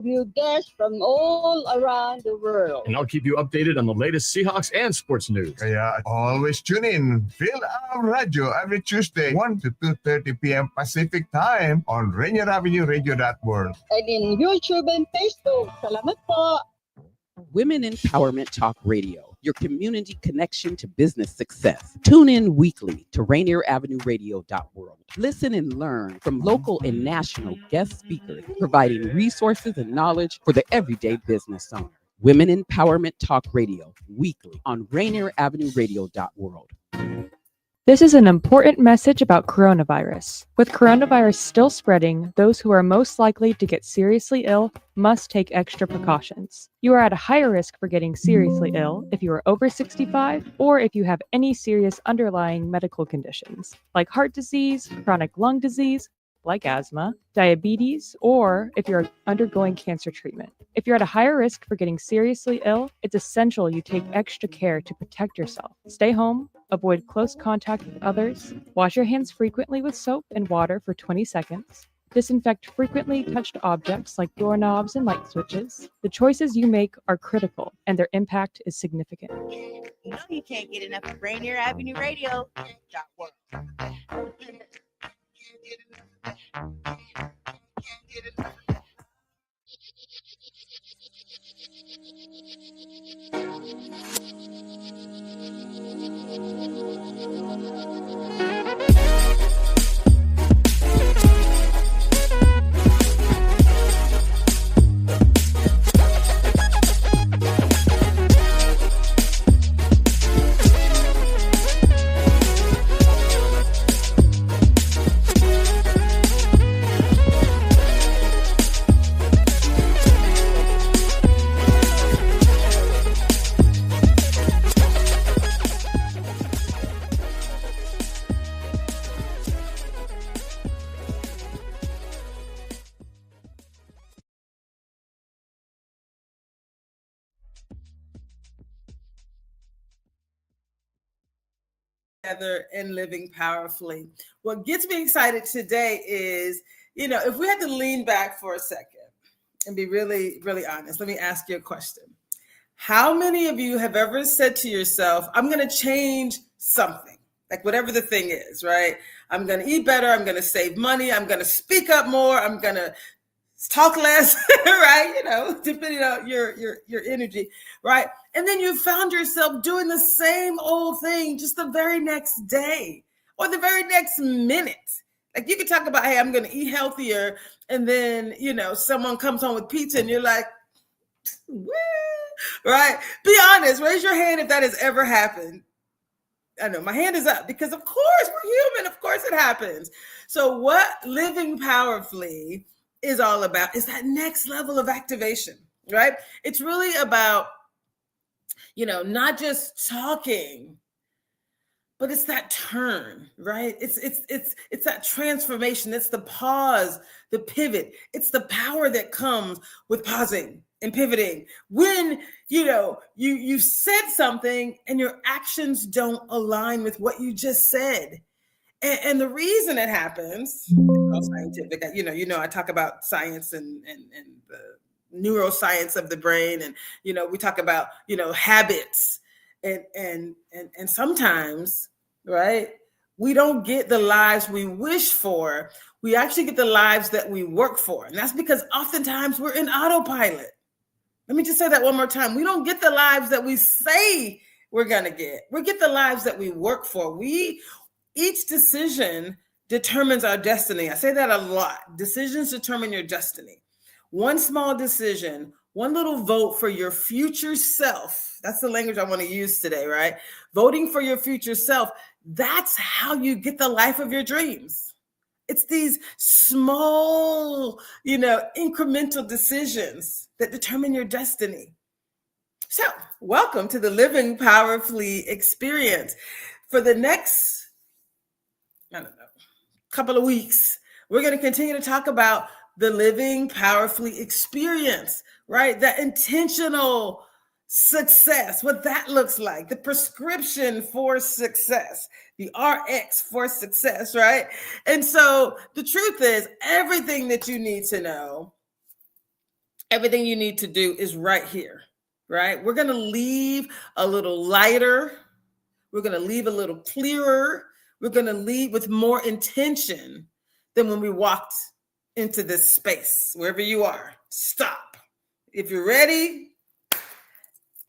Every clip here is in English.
You guests from all around the world. And I'll keep you updated on the latest Seahawks and sports news. Kaya always tune in. Feel our radio every Tuesday, 1 to 2:30 p.m. Pacific Time on Rainier Avenue Radio.world. And in YouTube and Facebook. Salamat po. Women Empowerment Talk Radio, your community connection to business success. Tune in weekly to Rainier Avenue Radio.world. Listen and learn from local and national guest speakers, providing resources and knowledge for the everyday business owner. Women Empowerment Talk Radio, weekly on Rainier Avenue Radio.world. This is an important message about coronavirus. With coronavirus still spreading, those who are most likely to get seriously ill must take extra precautions. You are at a higher risk for getting seriously ill if you are over 65 or if you have any serious underlying medical conditions, like heart disease, chronic lung disease, like asthma, diabetes, or if you're undergoing cancer treatment. If you're at a higher risk for getting seriously ill, it's essential you take extra care to protect yourself. Stay home, avoid close contact with others, wash your hands frequently with soap and water for 20 seconds, disinfect frequently touched objects like doorknobs and light switches. The choices you make are critical, and their impact is significant. You know you can't get enough of Rainier Avenue Radio. Together and living powerfully. What gets me excited today is, if we had to lean back for a second and be really, really honest, let me ask you a question. How many of you have ever said to yourself, I'm going to change something, like whatever the thing is, right? I'm going to eat better. I'm going to save money. I'm going to speak up more. I'm going to talk less, right? Depending on your energy, right? And then you found yourself doing the same old thing just the very next day or the very next minute. Like you could talk about, hey, I'm going to eat healthier. And then, someone comes home with pizza and you're like, woo, right? Be honest. Raise your hand if that has ever happened. I know my hand is up because of course we're human. Of course it happens. So what living powerfully is all about is that next level of activation, right? It's really about, not just talking, but it's that turn, right? It's that transformation. It's the pause, the pivot. It's the power that comes with pausing and pivoting. When, you said something and your actions don't align with what you just said. And the reason it happens, all scientific, I talk about science and the neuroscience of the brain, and we talk about habits, and sometimes, right, we don't get the lives we wish for. We actually get the lives that we work for, and that's because oftentimes we're in autopilot. Let me just say that one more time. We don't get the lives that we say we're gonna get. We get the lives that we work for. Each decision determines our destiny. I say that a lot. Decisions determine your destiny. One small decision, one little vote for your future self. That's the language I want to use today, right? Voting for your future self. That's how you get the life of your dreams. It's these small, incremental decisions that determine your destiny. So, welcome to the Living Powerfully experience. For the next, couple of weeks, we're going to continue to talk about the Living Powerfully experience, right? That intentional success, what that looks like, the prescription for success, the RX for success, right? And so the truth is, everything that you need to know Everything you need to do is right here, right? We're going to leave a little lighter. We're going to leave a little clearer. We're going to leave with more intention than when we walked into this space. Wherever you are, stop. If you're ready,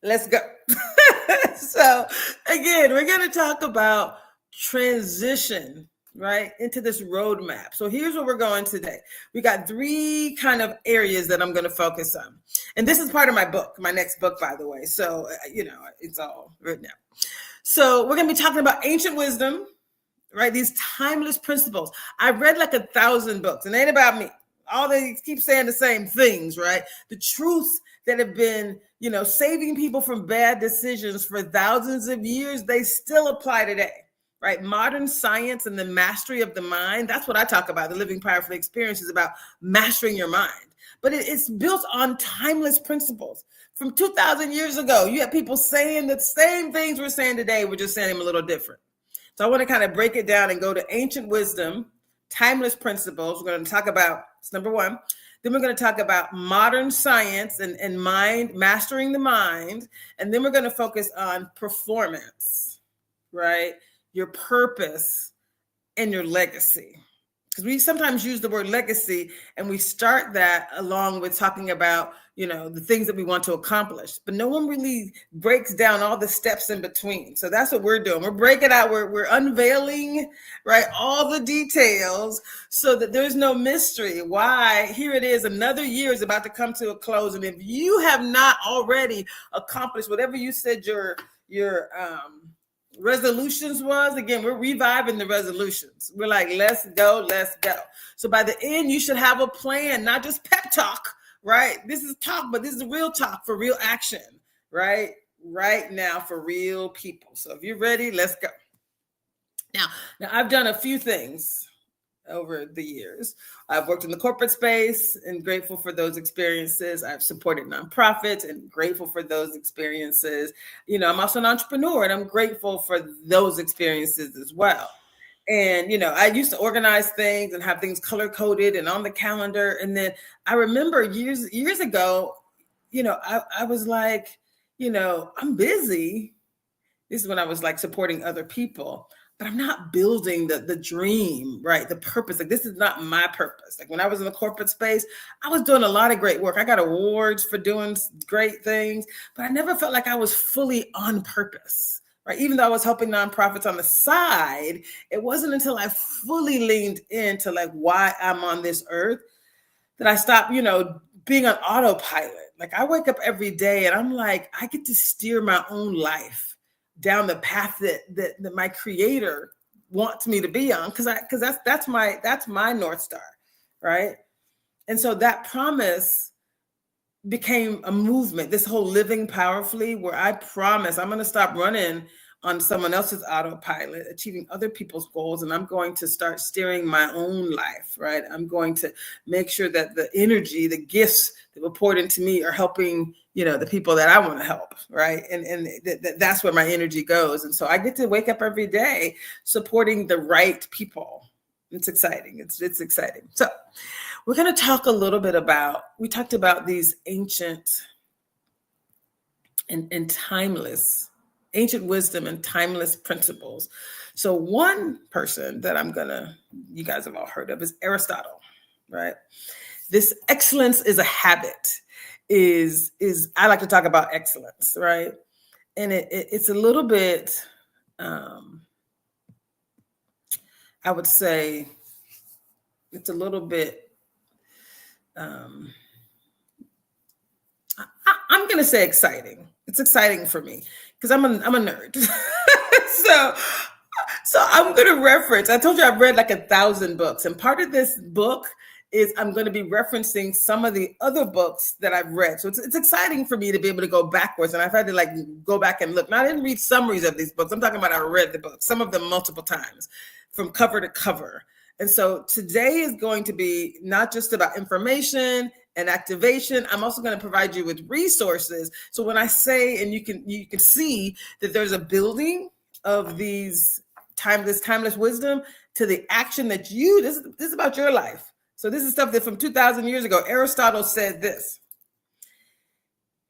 let's go. So again, we're going to talk about transition, right, into this roadmap. So here's where we're going today. We got 3 kind of areas that I'm going to focus on. And this is part of my book, my next book, by the way. So, it's all written out. So we're going to be talking about ancient wisdom, right? These timeless principles. I've read like 1,000 books, and it ain't about me. All they keep saying the same things, right? The truths that have been, saving people from bad decisions for thousands of years, they still apply today. Right? Modern science and the mastery of the mind. That's what I talk about. The Living Powerfully experience is about mastering your mind. But it's built on timeless principles. From 2,000 years ago, you have people saying the same things we're saying today. We're just saying them a little different. So I want to kind of break it down and go to ancient wisdom, timeless principles. We're going to talk about, it's number 1. Then we're going to talk about modern science and mind, mastering the mind. And then we're going to focus on performance, right? Your purpose and your legacy. Because we sometimes use the word legacy and we start that along with talking about, the things that we want to accomplish. But no one really breaks down all the steps in between. So that's what we're doing. We're breaking out, we're unveiling, right, all the details so that there's no mystery. Why? Here it is. Another year is about to come to a close. And if you have not already accomplished whatever you said your resolutions was, again, we're reviving the resolutions. We're like, let's go. So by the end, you should have a plan, not just pep talk, right? This is talk, but this is real talk for real action, right? Right now for real people. So if you're ready, let's go. Now I've done a few things over the years. I've worked in the corporate space and grateful for those experiences. I've supported nonprofits and grateful for those experiences. I'm also an entrepreneur and I'm grateful for those experiences as well. And, I used to organize things and have things color coded and on the calendar. And then I remember years ago, I was like, I'm busy. This is when I was like supporting other people. But I'm not building the dream, right? The purpose. Like, this is not my purpose. Like when I was in the corporate space, I was doing a lot of great work. I got awards for doing great things, but I never felt like I was fully on purpose, right? Even though I was helping nonprofits on the side, it wasn't until I fully leaned into like why I'm on this earth that I stopped, being on autopilot. Like I wake up every day and I'm like, I get to steer my own life down the path that my creator wants me to be on, because that's my North Star, right? And so that promise became a movement, this whole living powerfully, where I promise I'm going to stop running on someone else's autopilot, achieving other people's goals, and I'm going to start steering my own life, right? I'm going to make sure that the energy, the gifts that were poured into me are helping, the people that I want to help, right? And that's where my energy goes. And so I get to wake up every day supporting the right people. It's exciting. It's exciting. So we're going to talk a little bit we talked about these ancient and timeless, ancient wisdom and timeless principles. So one person that you guys have all heard of is Aristotle, right? This excellence is a habit. Is I like to talk about excellence, right? And it's a little bit, I would say, it's a little bit, I'm going to say exciting. It's exciting for me because I'm a nerd. So I'm going to reference. I told you I've read like 1,000 books, and part of this book is I'm going to be referencing some of the other books that I've read. So it's exciting for me to be able to go backwards. And I've had to go back and look. Now, I didn't read summaries of these books. I'm talking about I read the book, some of them multiple times, from cover to cover. And so today is going to be not just about information and activation. I'm also going to provide you with resources. So when I say, and you can see that there's a building of these timeless wisdom to the action that this is about your life. So this is stuff that from 2,000 years ago, Aristotle said this,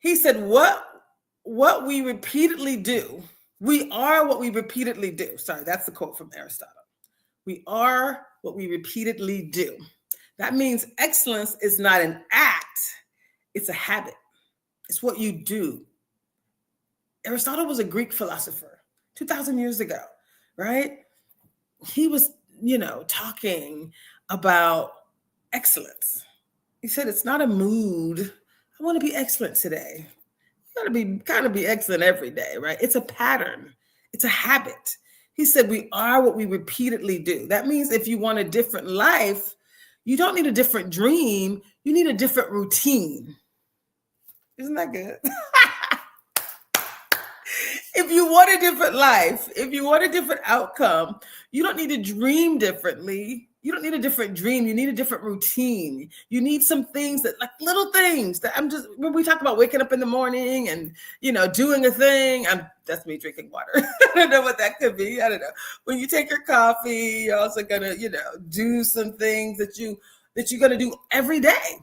He said, what we repeatedly do, we are what we repeatedly do. Sorry, that's the quote from Aristotle. We are what we repeatedly do. That means excellence is not an act, it's a habit. It's what you do. Aristotle was a Greek philosopher 2,000 years ago, right? He was, talking about excellence. He said, it's not a mood. I want to be excellent today. You got to kind of be excellent every day, right? It's a pattern. It's a habit. He said, we are what we repeatedly do. That means if you want a different life, you don't need a different dream. You need a different routine. Isn't that good? If you want a different life, if you want a different outcome, you don't need to dream differently. You don't need a different dream. You need a different routine. You need some things that, like little things that when we talk about waking up in the morning and, doing a thing, that's me drinking water. I don't know what that could be. I don't know. When you take your coffee, you're also going to, do some things that you're going to do every day.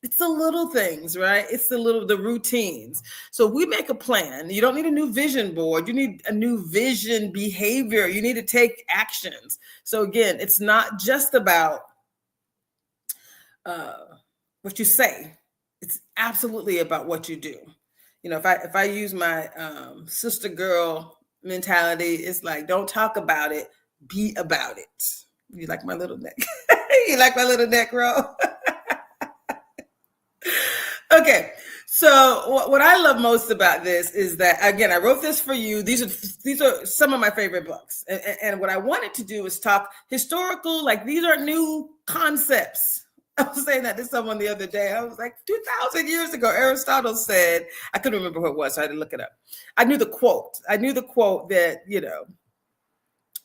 It's the little things, right? It's the routines. So we make a plan. You don't need a new vision board. You need a new vision behavior. You need to take actions. So again, it's not just about what you say. It's absolutely about what you do. If I use my sister girl mentality, it's like, don't talk about it, be about it. You like my little neck? You like my little neck roll? Okay, so what I love most about this is that, again, I wrote this for you. These are some of my favorite books. And what I wanted to do is talk historical, like these are new concepts. I was saying that to someone the other day. I was like, 2,000 years ago, Aristotle said, I couldn't remember who it was, so I had to look it up. I knew the quote that,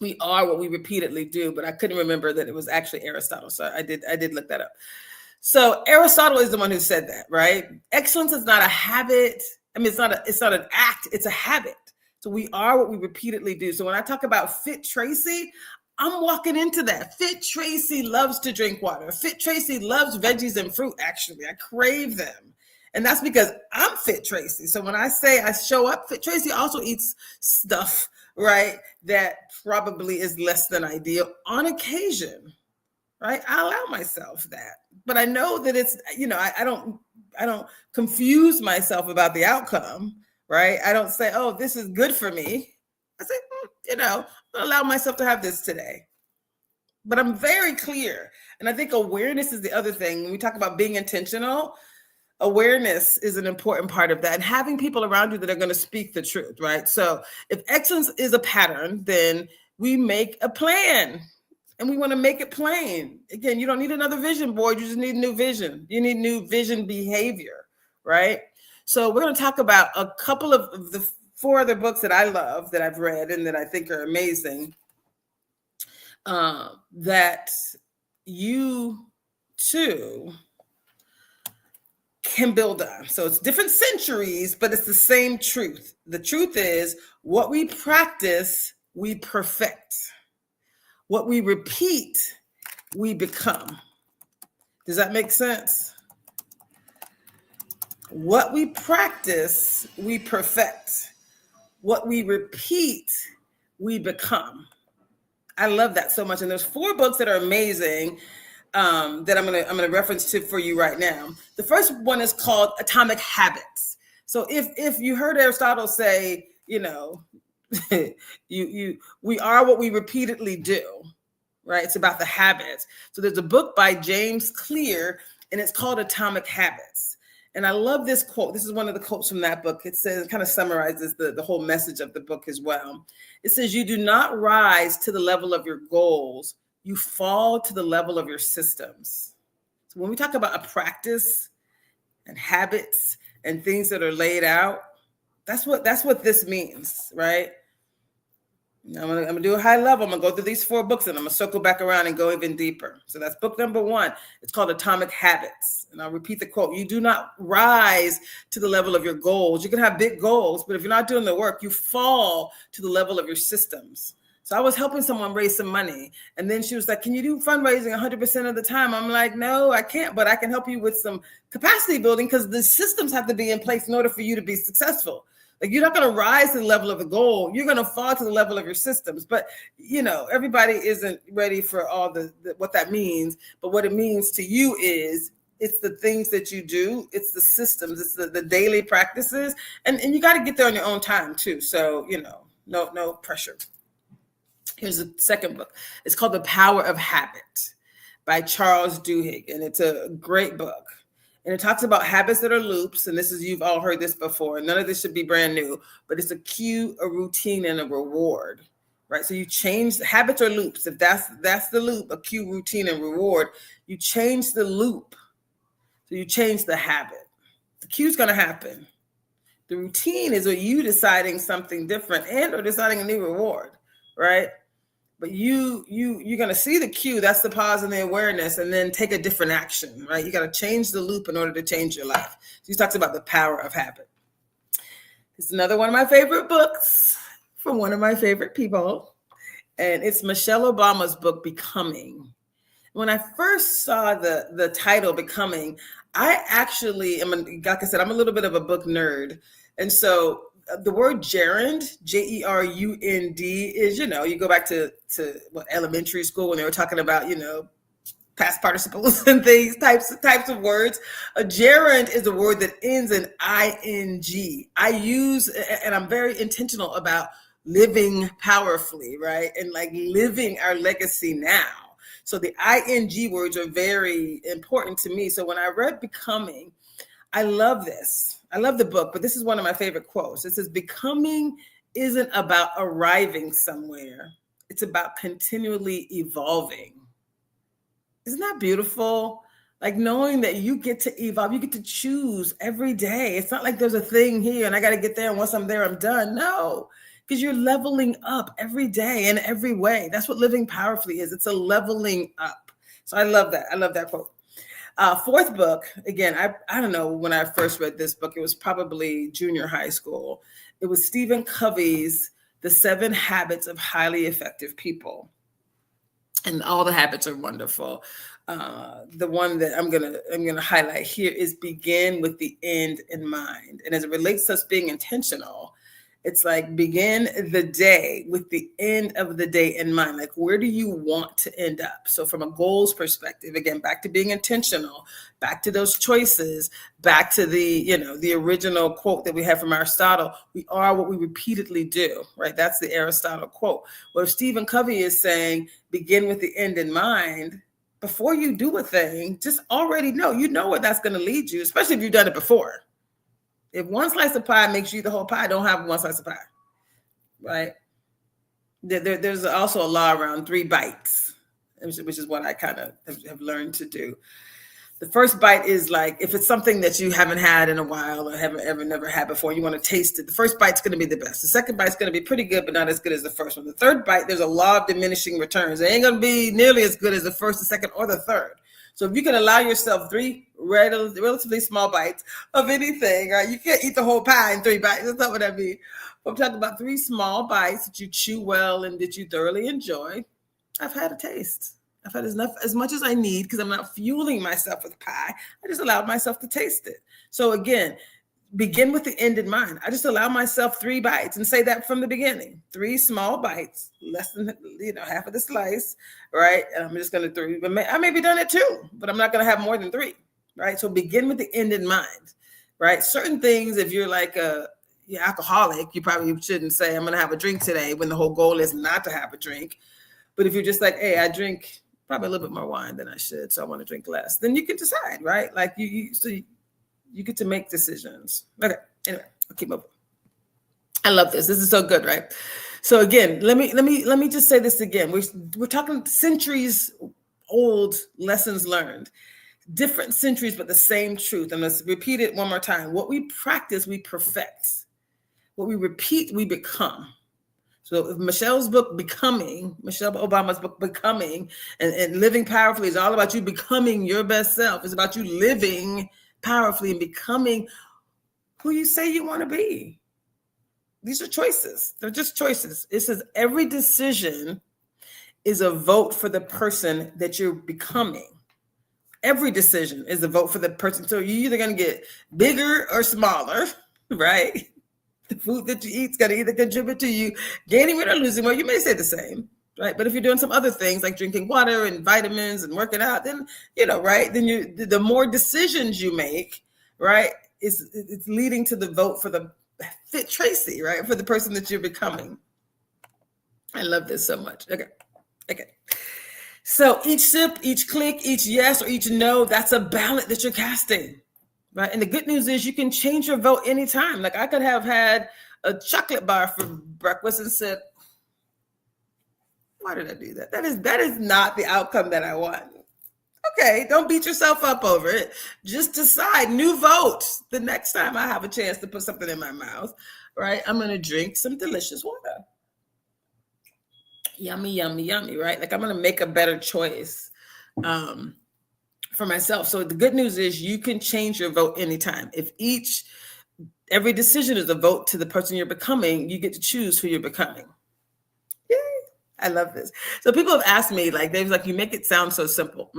we are what we repeatedly do, but I couldn't remember that it was actually Aristotle. So I did look that up. So Aristotle is the one who said that, right? Excellence is not a habit. I mean, it's not an act, it's a habit. So we are what we repeatedly do. So when I talk about Fit Traci, I'm walking into that. Fit Traci loves to drink water. Fit Traci loves veggies and fruit, actually. I crave them. And that's because I'm Fit Traci. So when I say I show up, Fit Traci also eats stuff, right, that probably is less than ideal on occasion, right? I allow myself that. But I know that it's, I don't confuse myself about the outcome, right? I don't say, oh, this is good for me. I say, I'll allow myself to have this today. But I'm very clear. And I think awareness is the other thing. When we talk about being intentional, awareness is an important part of that. And having people around you that are going to speak the truth, right? So if excellence is a pattern, then we make a plan. And we want to make it plain. Again, you don't need another vision board. You just need new vision. You need new vision behavior, right? So we're going to talk about a couple of the 4 other books that I love, that I've read and that I think are amazing, that you too can build on. So it's different centuries, but it's the same truth. The truth is what we practice, we perfect. What we repeat, we become. Does that make sense? What we practice, we perfect. What we repeat, we become. I love that so much. And there's 4 books that are amazing that I'm gonna reference to for you right now. The first one is called Atomic Habits. So if you heard Aristotle say, we are what we repeatedly do, right? It's about the habits. So there's a book by James Clear, and it's called Atomic Habits. And I love this quote. This is one of the quotes from that book. It says, it kind of summarizes the whole message of the book as well. It says, you do not rise to the level of your goals. You fall to the level of your systems. So when we talk about a practice and habits and things that are laid out, that's what this means, right? I'm gonna do a high level. I'm gonna go through these 4 books and I'm gonna circle back around and go even deeper. So that's book number 1. It's called Atomic Habits. And I'll repeat the quote. You do not rise to the level of your goals. You can have big goals, but if you're not doing the work, you fall to the level of your systems. So I was helping someone raise some money. And then she was like, can you do fundraising 100% of the time? I'm like, no, I can't, but I can help you with some capacity building because the systems have to be in place in order for you to be successful. Like, you're not going to rise to the level of the goal. You're going to fall to the level of your systems. But, you know, everybody isn't ready for all the what that means. But what it means to you is it's the things that you do. It's the systems. It's the daily practices. And you got to get there on your own time, too. So, you know, no pressure. Here's the second book. It's called The Power of Habit by Charles Duhigg. And it's a great book. And it talks about habits that are loops. And this is, you've all heard this before. None of this should be brand new, but it's a cue, a routine, and a reward, right? So you change habits or loops. If that's the loop, a cue, routine, and reward, you change the loop. So you change the habit. The cue's going to happen. The routine is you deciding something different and or deciding a new reward, right? But you're going to see the cue. That's the pause and the awareness, and then take a different action, right? You got to change the loop in order to change your life. So he talks about the power of habit. It's another one of my favorite books from one of my favorite people. And it's Michelle Obama's book, Becoming. When I first saw the title, Becoming, I actually am, like I said, I'm a little bit of a book nerd. And so the word gerund, Gerund, is, you know, you go back to elementary school when they were talking about, you know, past participles and things, types of words. A gerund is a word that ends in ing. I use, and I'm very intentional about living powerfully, right? And like living our legacy now. So the ing words are very important to me. So when I read Becoming, I love this. I love the book, but this is one of my favorite quotes. It says, becoming isn't about arriving somewhere. It's about continually evolving. Isn't that beautiful? Like knowing that you get to evolve, you get to choose every day. It's not like there's a thing here and I got to get there, and once I'm there, I'm done. No, because you're leveling up every day in every way. That's what living powerfully is. It's a leveling up. So I love that. I love that quote. Fourth book, again, I don't know when I first read this book, it was probably junior high school. It was Stephen Covey's The 7 Habits of Highly Effective People. And all the habits are wonderful. The one that I'm gonna highlight here is begin with the end in mind. And as it relates to us being intentional, it's like begin the day with the end of the day in mind. Like, where do you want to end up? So from a goals perspective, again, back to being intentional, back to those choices, back to the original quote that we have from Aristotle, we are what we repeatedly do, right? That's the Aristotle quote. Well, if Stephen Covey is saying, begin with the end in mind, before you do a thing, just already know, you know where that's going to lead you, especially if you've done it before. If one slice of pie makes you eat the whole pie, don't have one slice of pie, right? There's also a law around 3 bites, which is what I kind of have learned to do. The first bite is like, if it's something that you haven't had in a while or never had before, you want to taste it. The first bite's going to be the best. The second bite's going to be pretty good, but not as good as the first one. The third bite, there's a law of diminishing returns. It ain't going to be nearly as good as the first, the second, or the third. So if you can allow yourself 3 relatively small bites of anything, right? You can't eat the whole pie in 3 bites. That's not what I mean. But I'm talking about 3 small bites that you chew well and that you thoroughly enjoy. I've had a taste. I've had as much as I need because I'm not fueling myself with pie. I just allowed myself to taste it. So again, begin with the end in mind. I just allow myself 3 bites and say that from the beginning. 3 small bites, less than half of the slice, right? And I'm just going to I may be done at 2, but I'm not going to have more than 3, right? So begin with the end in mind, right? Certain things, if you're like you're alcoholic, you probably shouldn't say, I'm going to have a drink today when the whole goal is not to have a drink. But if you're just like, hey, I drink probably a little bit more wine than I should, so I want to drink less, then you can decide, right? Like you get to make decisions. Okay, anyway, I'll keep moving. I love this. This is so good, right? So again, let me just say this again. We're talking centuries old lessons learned, different centuries, but the same truth. And let's repeat it one more time. What we practice, we perfect. What we repeat, we become. So if Michelle's book, Becoming, Michelle Obama's book, Becoming, and Living Powerfully is all about you becoming your best self. It's about you living powerfully and becoming who you say you want to be. These are choices. They're just choices. It says every decision is a vote for the person that you're becoming. Every decision is a vote for the person. So you're either going to get bigger or smaller, right? The food that you eat is going to either contribute to you gaining weight or losing weight. You may say the same, right? But if you're doing some other things like drinking water and vitamins and working out, then, right? Then the more decisions you make, right, it's leading to the vote for the fit Traci, right? For the person that you're becoming. I love this so much. Okay. So each sip, each click, each yes or each no, that's a ballot that you're casting, right? And the good news is you can change your vote anytime. Like I could have had a chocolate bar for breakfast and said, why did I do that? That is not the outcome that I want. Okay, don't beat yourself up over it. Just decide, new vote. The next time I have a chance to put something in my mouth, right? I'm going to drink some delicious water. Yummy, yummy, yummy, right? Like I'm going to make a better choice for myself. So the good news is you can change your vote anytime. If every decision is a vote to the person you're becoming, you get to choose who you're becoming. Yay. I love this. So people have asked me, like, they're like, you make it sound so simple.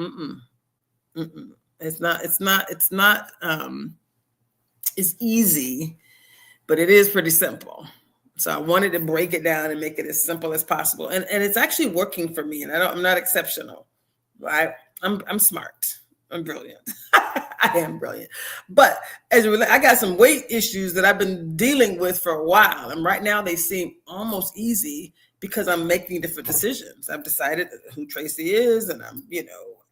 It's not it's easy, but it is pretty simple. So I wanted to break it down and make it as simple as possible. And it's actually working for me. And I'm not exceptional, right? I'm smart. I'm brilliant. I am brilliant. But I got some weight issues that I've been dealing with for a while. And right now they seem almost easy because I'm making different decisions. I've decided who Traci is, and I'm,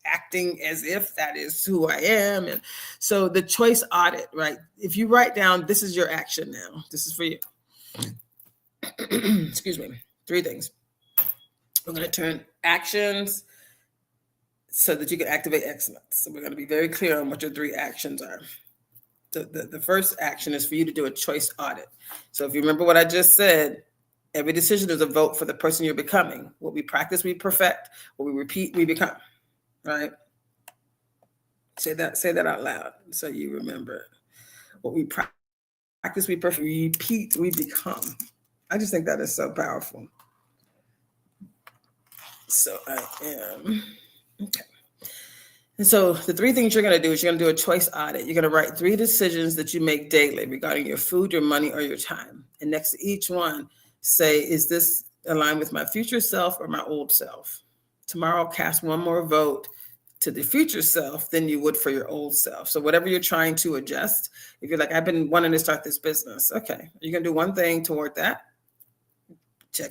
acting as if that is who I am. And so the choice audit, right? If you write down, this is your action now. This is for you. Excuse me. 3 things. We're going to turn actions so that you can activate excellence. So we're going to be very clear on what your 3 actions are. The first action is for you to do a choice audit. So if you remember what I just said, every decision is a vote for the person you're becoming. What we practice, we perfect. What we repeat, we become. Right? Say that out loud so you remember it. What we practice, we perfect. We repeat, we become. I just think that is so powerful. So I am okay. And so the 3 things you're going to do is you're going to do a choice audit. You're going to write 3 decisions that you make daily regarding your food, your money, or your time. And next to each one, say, is this aligned with my future self or my old self? Tomorrow, cast one more vote to the future self than you would for your old self. So whatever you're trying to adjust, if you're like, I've been wanting to start this business. Okay, you're going to do one thing toward that.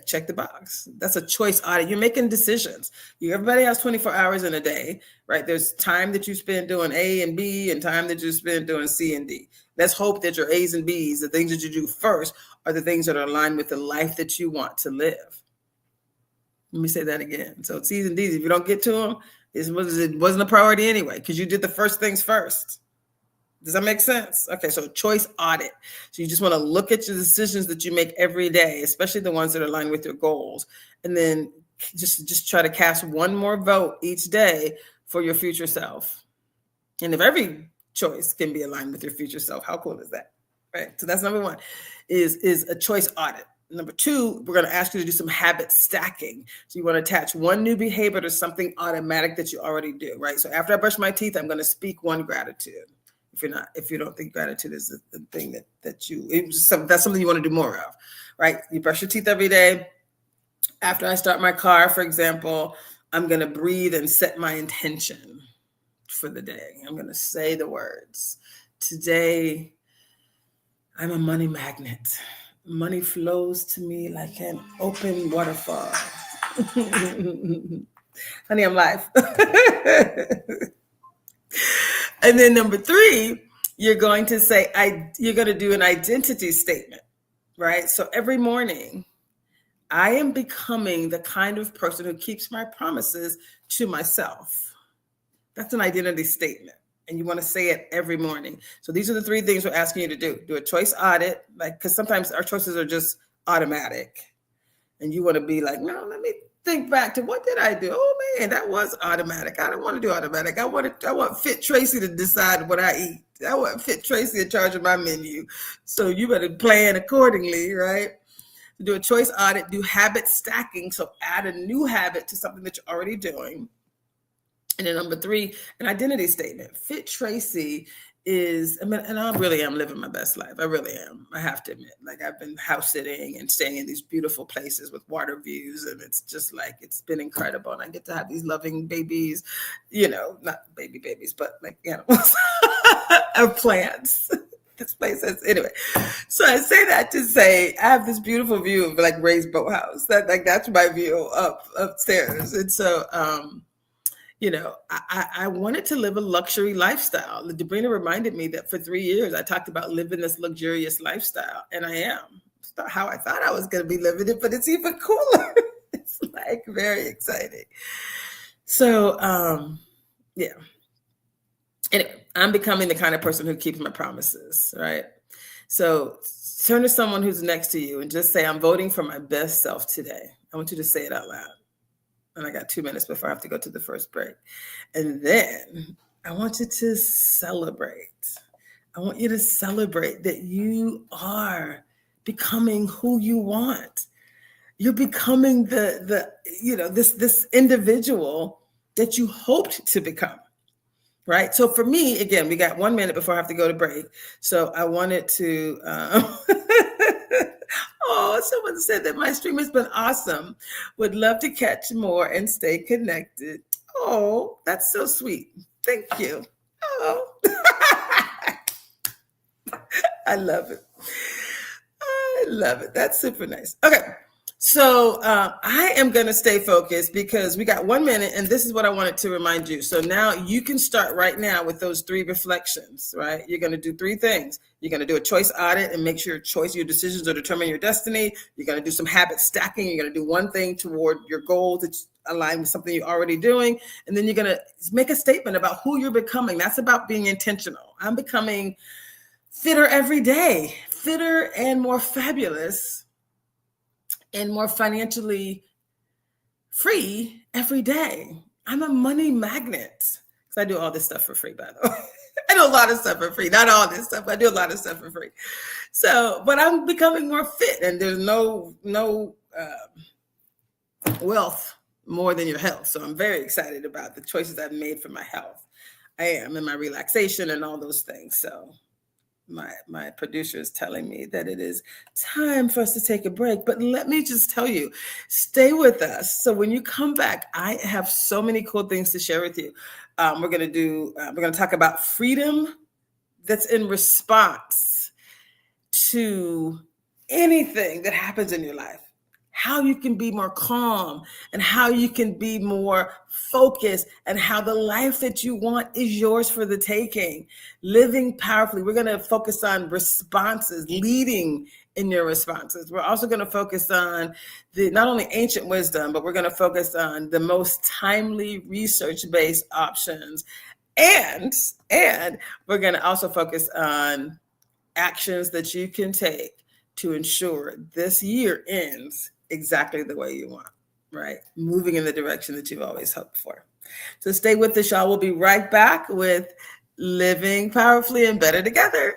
Check the box. That's a choice audit. You're making decisions. Everybody has 24 hours in a day, right? There's time that you spend doing A and B and time that you spend doing C and D. Let's hope that your A's and B's, the things that you do first, are the things that are aligned with the life that you want to live. Let me say that again. So C's and D's, if you don't get to them, it wasn't a priority anyway, because you did the first things first. Does that make sense? Okay, so choice audit. So you just want to look at your decisions that you make every day, especially the ones that are aligned with your goals. And then just try to cast one more vote each day for your future self. And if every choice can be aligned with your future self, how cool is that? Right? So that's number 1, is a choice audit. Number 2, we're going to ask you to do some habit stacking. So you want to attach one new behavior to something automatic that you already do, right? So after I brush my teeth, I'm going to speak one gratitude. If you don't think gratitude is the thing that's something you want to do more of, right? You brush your teeth every day. After I start my car, for example, I'm going to breathe and set my intention for the day. I'm going to say the words. Today, I'm a money magnet. Money flows to me like an open waterfall. Honey, I'm live. And then number 3, you're going to say, you're going to do an identity statement, right? So every morning, I am becoming the kind of person who keeps my promises to myself. That's an identity statement. And you want to say it every morning. So these are the 3 things we're asking you to do. Do a choice because sometimes our choices are just automatic. And you want to be like, no, let me think back to what did I do? Oh man, that was automatic. I don't want to do automatic. I want Fit Traci to decide what I eat. I want Fit Traci in charge of my menu. So you better plan accordingly, right? Do a choice audit, do habit stacking. So add a new habit to something that you're already doing. And then number 3, an identity statement. Fit Traci is, I mean, and I really am living my best life. I really am. I have to admit, like I've been house sitting and staying in these beautiful places with water views. And it's just like, it's been incredible. And I get to have these loving babies, you know, not baby babies, but like animals or plants. This place is, anyway. So I say that to say, I have this beautiful view of like Ray's boathouse. That's my view upstairs. And so, you know, I wanted to live a luxury lifestyle. Debrina reminded me that for 3 years, I talked about living this luxurious lifestyle, and I am. It's not how I thought I was going to be living it, but it's even cooler. It's like very exciting. So, yeah. Anyway, I'm becoming the kind of person who keeps my promises, right? So turn to someone who's next to you and just say, I'm voting for my best self today. I want you to say it out loud. And I got 2 minutes before I have to go to the first break. And then I want you to celebrate. I want you to celebrate that you are becoming who you want. You're becoming this individual that you hoped to become, right? So for me, again, we got 1 minute before I have to go to break. So I wanted to, oh, someone said that my stream has been awesome. Would love to catch more and stay connected. Oh, that's so sweet. Thank you. Oh, I love it. I love it. That's super nice. Okay. So I am going to stay focused because we got 1 minute and this is what I wanted to remind you. So now you can start right now with those 3 reflections, right? You're going to do 3 things. You're going to do a choice audit and make sure your decisions are determining your destiny. You're going to do some habit stacking. You're going to do one thing toward your goal that's aligned with something you're already doing. And then you're going to make a statement about who you're becoming. That's about being intentional. I'm becoming fitter every day, fitter and more fabulous and more financially free every day. I'm a money magnet because I do all this stuff for free, by the way. I do a lot of stuff for free. Not all this stuff. I do a lot of stuff for free. So, but I'm becoming more fit, and there's no wealth more than your health. So I'm very excited about the choices I've made for my health. I am in my relaxation and all those things. So my producer is telling me that it is time for us to take a break. But let me just tell you, stay with us. So when you come back, I have so many cool things to share with you. We're going to talk about freedom that's in response to anything that happens in your life. How you can be more calm and how you can be more focused and how the life that you want is yours for the taking. Living powerfully. We're going to focus on responses, leading in your responses. We're also going to focus on not only ancient wisdom, but we're going to focus on the most timely research-based options. And we're going to also focus on actions that you can take to ensure this year ends exactly the way you want, right? Moving in the direction that you've always hoped for. So stay with us, y'all. We'll be right back with Living Powerfully and Better Together.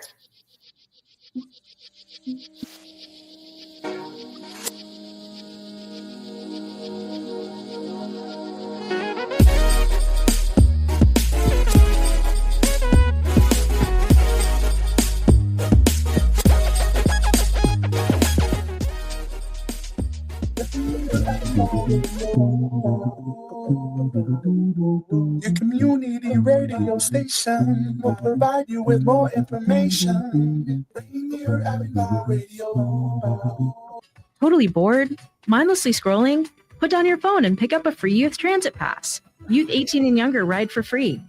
Your community radio station will provide you with more information. Rainier Avenue Radio. Totally bored? Mindlessly scrolling? Put down your phone and pick up a free youth transit pass. Youth 18 and younger ride for free.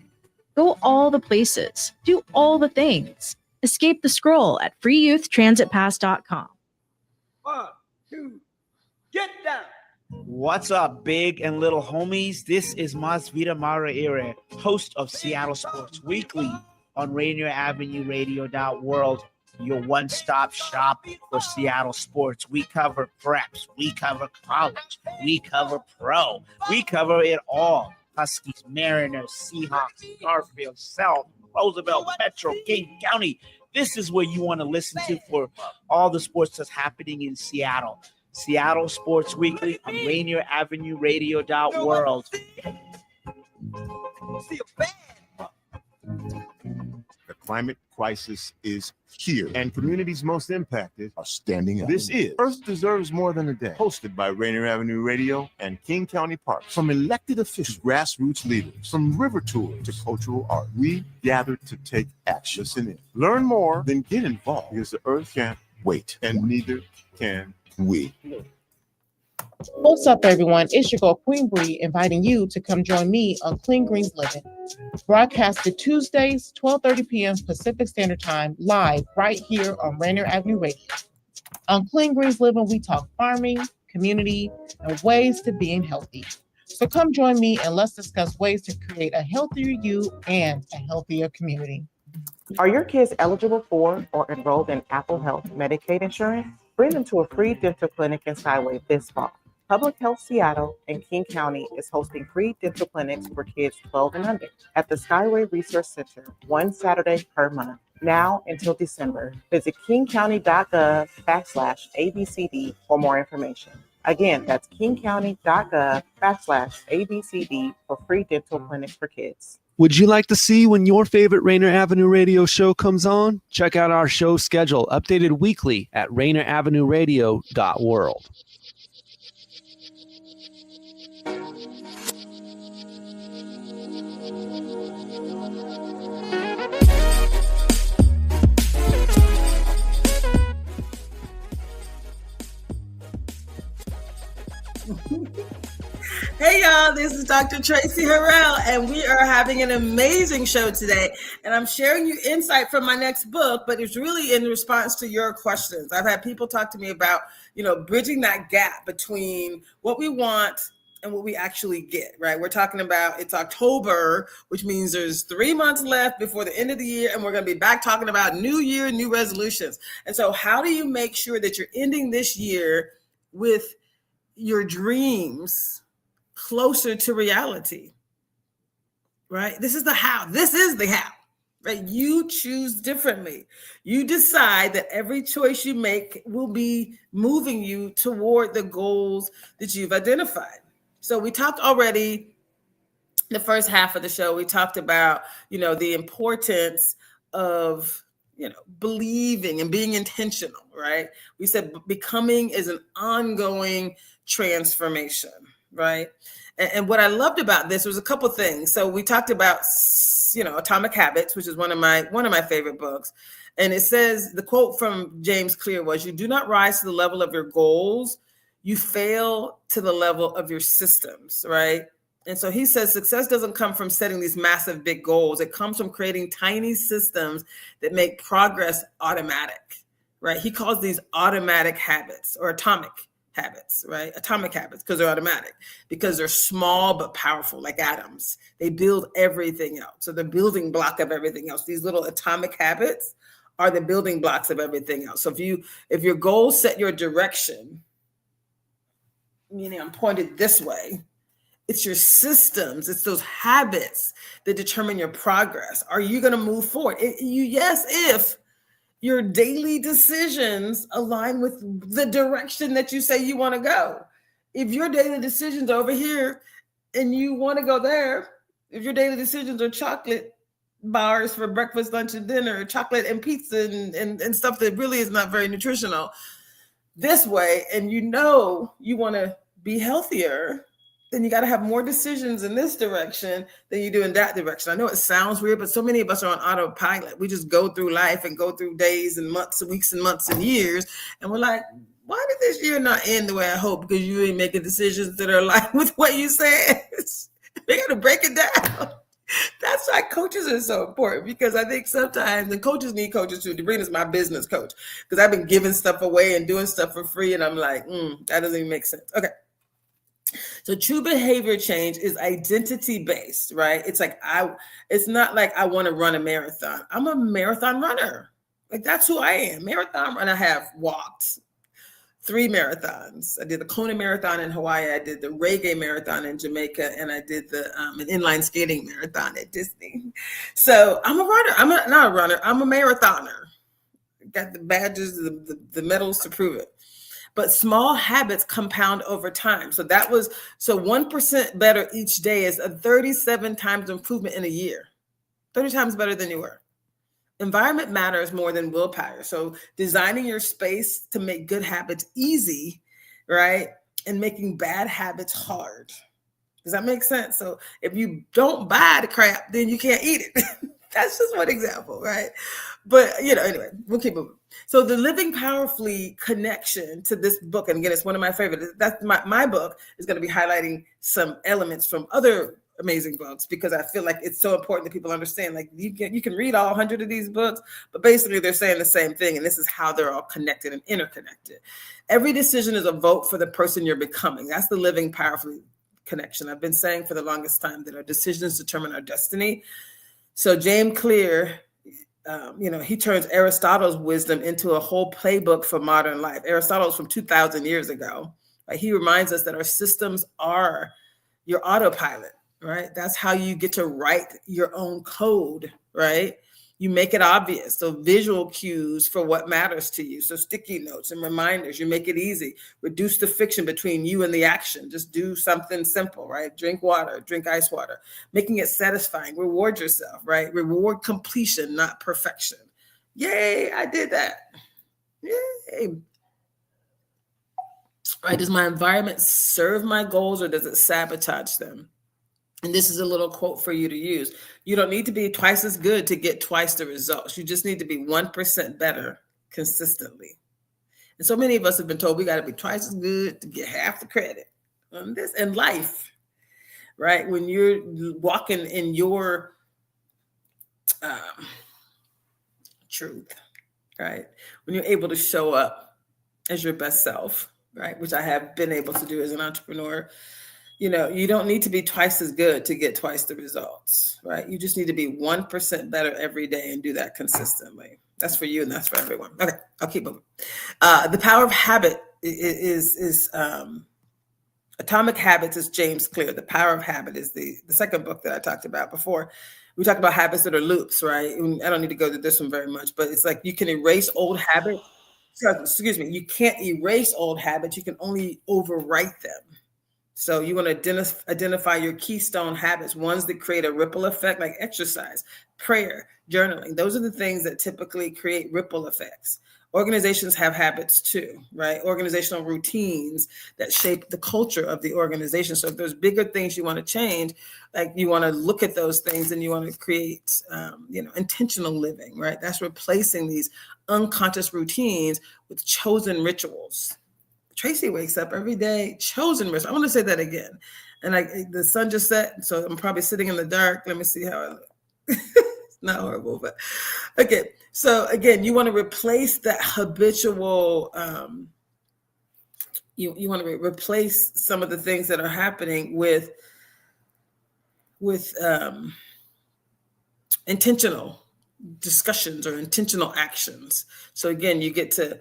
Go all the places. Do all the things. Escape the scroll at freeyouthtransitpass.com. 1, 2, get down. What's up, big and little homies? This is Masvita Maraire, host of Seattle Sports Weekly on Rainier Avenue Radio.world. your one-stop shop for Seattle sports. We cover preps, we cover college, we cover pro, we cover it all. Huskies, Mariners, Seahawks, Garfield, South, Roosevelt, Metro, King County. This is where you want to listen to for all the sports that's happening in Seattle. Seattle Sports Weekly on Rainier Avenue Radio.world. The climate crisis is here, and communities most impacted are standing up. This is Earth Deserves More Than a Day, hosted by Rainier Avenue Radio and King County Parks. From elected officials, grassroots leaders, from river tours to cultural art, we gather to take action. Listen in. Learn more, then get involved, because the Earth can't wait, and neither can we. What's up, everyone? It's your girl, Queen Bree, inviting you to come join me on Clean Greens Living. Broadcasted Tuesdays, 12:30 p.m. Pacific Standard Time, live right here on Rainier Avenue Radio. On Clean Greens Living, we talk farming, community, and ways to being healthy. So come join me and let's discuss ways to create a healthier you and a healthier community. Are your kids eligible for or enrolled in Apple Health Medicaid insurance? Bring them to a free dental clinic in Skyway this fall. Public Health Seattle and King County is hosting free dental clinics for kids 12 and under at the Skyway Resource Center one Saturday per month. Now until December. Visit kingcounty.gov/ABCD for more information. Again, that's kingcounty.gov/ABCD for free dental clinics for kids. Would you like to see when your favorite Rainier Avenue Radio show comes on? Check out our show schedule, updated weekly at rainieravenue.world. Hey y'all, this is Dr. Traci Harrell, and we are having an amazing show today. And I'm sharing you insight from my next book, but it's really in response to your questions. I've had people talk to me about, bridging that gap between what we want and what we actually get, right? We're talking about, it's October, which means there's 3 months left before the end of the year, and we're going to be back talking about new year, new resolutions. And so how do you make sure that you're ending this year with your dreams closer to reality, right? This is the how. This is the how, right? You choose differently. You decide that every choice you make will be moving you toward the goals that you've identified. So we talked already, the first half of the show, we talked about, the importance of, believing and being intentional, right? We said becoming is an ongoing transformation, right? And what I loved about this was a couple things. So we talked about, Atomic Habits, which is one of my favorite books. And it says, the quote from James Clear was, "You do not rise to the level of your goals, you fail to the level of your systems," right? And so he says success doesn't come from setting these massive big goals. It comes from creating tiny systems that make progress automatic, right? He calls these automatic habits or atomic habits, right? Atomic habits, because they're automatic, because they're small but powerful, like atoms. They build everything else. So the building block of everything else. These little atomic habits are the building blocks of everything else. So if your goals set your direction, meaning I'm pointed this way, it's your systems, it's those habits that determine your progress. Are you going to move forward? If your daily decisions align with the direction that you say you want to go. If your daily decisions are over here and you want to go there, if your daily decisions are chocolate bars for breakfast, lunch, and dinner, chocolate and pizza and stuff that really is not very nutritional this way, and you want to be healthier, then you got to have more decisions in this direction than you do in that direction. I know it sounds weird, but so many of us are on autopilot. We just go through life and go through days and months and weeks and months and years. And we're like, why did this year not end the way I hope? Because you ain't making decisions that are aligned with what you said. They got to break it down. That's why coaches are so important, because I think sometimes, and coaches need coaches too. Debrina is my business coach, because I've been giving stuff away and doing stuff for free. And I'm like, that doesn't even make sense. Okay. So true behavior change is identity-based, right? It's like it's not like I want to run a marathon. I'm a marathon runner. Like, that's who I am. Marathon, and I have walked 3 marathons. I did the Kona Marathon in Hawaii. I did the Reggae Marathon in Jamaica, and I did the an inline skating marathon at Disney. So I'm a runner. Not a runner. I'm a marathoner. Got the badges, the medals to prove it. But small habits compound over time. So 1% better each day is a 37 times improvement in a year. 30 times better than you were. Environment matters more than willpower. So designing your space to make good habits easy, right? And making bad habits hard. Does that make sense? So if you don't buy the crap, then you can't eat it. That's just one example, right? But, anyway, we'll keep moving. So the Living Powerfully connection to this book, and again, it's one of my favorites. That's my book is going to be highlighting some elements from other amazing books, because I feel like it's so important that people understand, like, you can read all 100 of these books, but basically they're saying the same thing, and this is how they're all connected and interconnected. Every decision is a vote for the person you're becoming. That's the Living Powerfully connection. I've been saying for the longest time that our decisions determine our destiny. So James Clear, he turns Aristotle's wisdom into a whole playbook for modern life. Aristotle's from 2,000 years ago. Right? He reminds us that our systems are your autopilot. Right? That's how you get to write your own code, right? You make it obvious. So visual cues for what matters to you. So sticky notes and reminders, you make it easy. Reduce the friction between you and the action. Just do something simple, right? Drink water, drink ice water, making it satisfying. Reward yourself, right? Reward completion, not perfection. Yay, I did that. Yay. Right? Does my environment serve my goals, or does it sabotage them? And this is a little quote for you to use. You don't need to be twice as good to get twice the results. You just need to be 1% better consistently. And so many of us have been told we got to be twice as good to get half the credit on this in life, right? When you're walking in your truth, right? When you're able to show up as your best self, right? Which I have been able to do as an entrepreneur. You don't need to be twice as good to get twice the results, right? You just need to be 1% better every day and do that consistently. That's for you and that's for everyone. Okay, I'll keep moving. The Power of Habit is Atomic Habits is James Clear. The Power of Habit is the second book that I talked about before. We talked about habits that are loops, right? And I don't need to go to this one very much, but it's like you can erase old habits. You can't erase old habits. You can only overwrite them. So you want to identify your keystone habits, ones that create a ripple effect, like exercise, prayer, journaling. Those are the things that typically create ripple effects. Organizations have habits too, right? Organizational routines that shape the culture of the organization. So if there's bigger things you want to change, like you want to look at those things and you want to create, intentional living, right? That's replacing these unconscious routines with chosen rituals. Traci wakes up every day, chosen rituals. I want to say that again. And the sun just set, so I'm probably sitting in the dark. Let me see how I look. It's not horrible, but okay. So again, you want to replace that habitual, you want to replace some of the things that are happening with intentional discussions or intentional actions. So again, you get to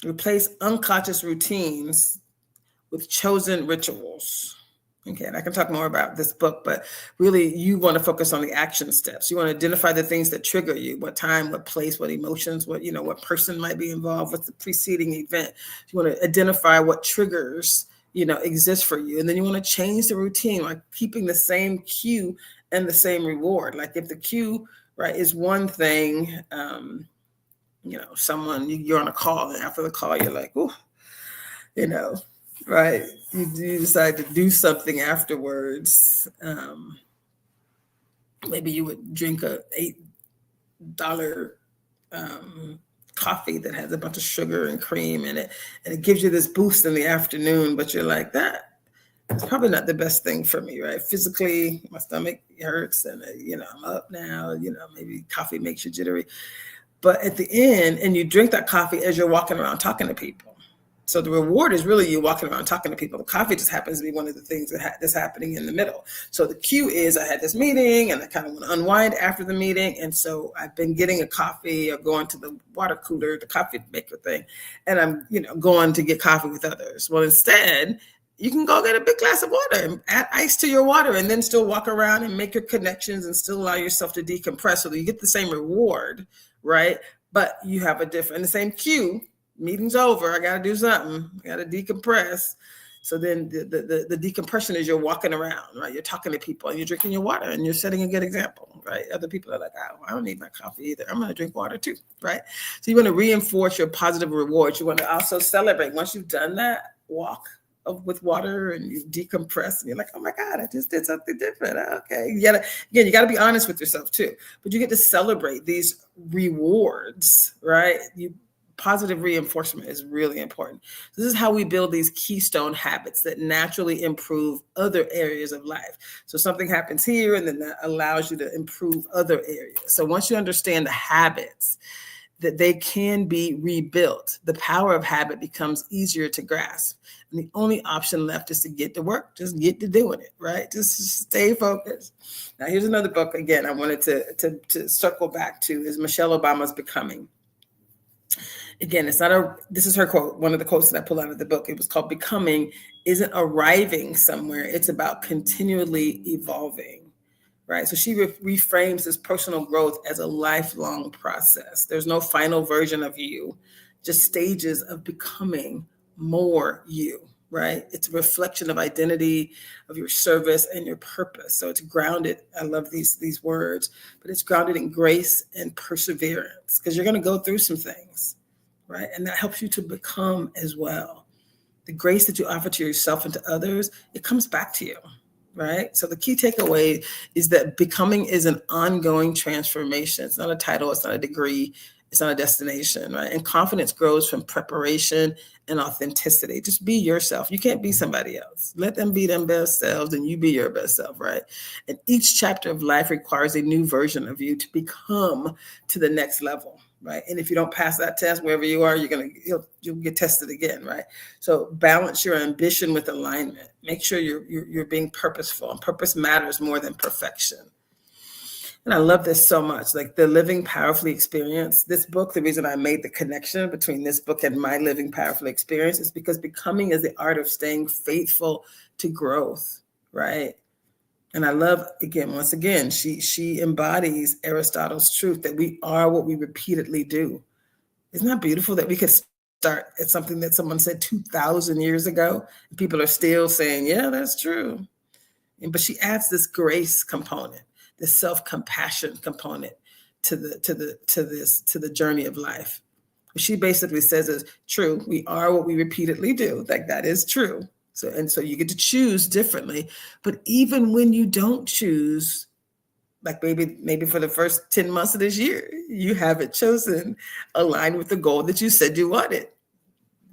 replace unconscious routines with chosen rituals. Okay, and I can talk more about this book, but really you want to focus on the action steps. You want to identify the things that trigger you, what time, what place, what emotions, what person might be involved with the preceding event. You want to identify what triggers, exist for you. And then you want to change the routine, like keeping the same cue and the same reward. Like if the cue, right, is one thing, someone, you're on a call, and after the call, you're like, ooh, right? You decide to do something afterwards. Maybe you would drink a $8 coffee that has a bunch of sugar and cream in it, and it gives you this boost in the afternoon, but you're like, it's probably not the best thing for me, right? Physically, my stomach hurts, and I'm up now, maybe coffee makes you jittery. But at the end, and you drink that coffee as you're walking around talking to people, So the reward is really you walking around talking to people. The coffee just happens to be one of the things that's happening in the middle. So the cue is I had this meeting and I kind of want to unwind after the meeting. And so I've been getting a coffee or going to the water cooler, the coffee maker thing. And I'm, going to get coffee with others. Well, instead, you can go get a big glass of water and add ice to your water and then still walk around and make your connections and still allow yourself to decompress so that you get the same reward, right? But you have the same cue. Meeting's over. I got to do something. I got to decompress. So then the decompression is you're walking around, right? You're talking to people and you're drinking your water and you're setting a good example, right? Other people are like, oh, I don't need my coffee either. I'm going to drink water too, right? So you want to reinforce your positive rewards. You want to also celebrate. Once you've done that, walk with water and you decompress and you're like, oh my God, I just did something different. Okay. You got to be honest with yourself too, but you get to celebrate these rewards, right? Positive reinforcement is really important. This is how we build these keystone habits that naturally improve other areas of life. So something happens here and then that allows you to improve other areas. So once you understand the habits, that they can be rebuilt, the power of habit becomes easier to grasp. And the only option left is to get to work, just get to doing it, right? Just stay focused. Now, here's another book, again, I wanted to circle back to is Michelle Obama's Becoming. Again, this is her quote, one of the quotes that I pull out of the book. It was called Becoming isn't arriving somewhere. It's about continually evolving, right? So she reframes this personal growth as a lifelong process. There's no final version of you, just stages of becoming more you, right? It's a reflection of identity, of your service and your purpose. So it's grounded. I love these words, but it's grounded in grace and perseverance because you're going to go through some things, right? And that helps you to become as well. The grace that you offer to yourself and to others, it comes back to you, right? So the key takeaway is that becoming is an ongoing transformation. It's not a title, it's not a degree, it's not a destination, right? And confidence grows from preparation and authenticity. Just be yourself. You can't be somebody else. Let them be them best selves and you be your best self, right? And each chapter of life requires a new version of you to become to the next level, right? And if you don't pass that test, wherever you are, you'll get tested again, right? So balance your ambition with alignment. Make sure you're being purposeful, and purpose matters more than perfection. And I love this so much, like the Living Powerfully experience. This book, the reason I made the connection between this book and my Living Powerfully experience is because becoming is the art of staying faithful to growth, right? And I love, once again, she embodies Aristotle's truth that we are what we repeatedly do. Isn't that beautiful that we could start at something that someone said 2,000 years ago, and people are still saying, yeah, that's true. But she adds this grace component, the self-compassion component to the journey of life. What she basically says is true. We are what we repeatedly do. Like that is true. So you get to choose differently. But even when you don't choose, like maybe for the first 10 months of this year, you haven't chosen aligned with the goal that you said you wanted.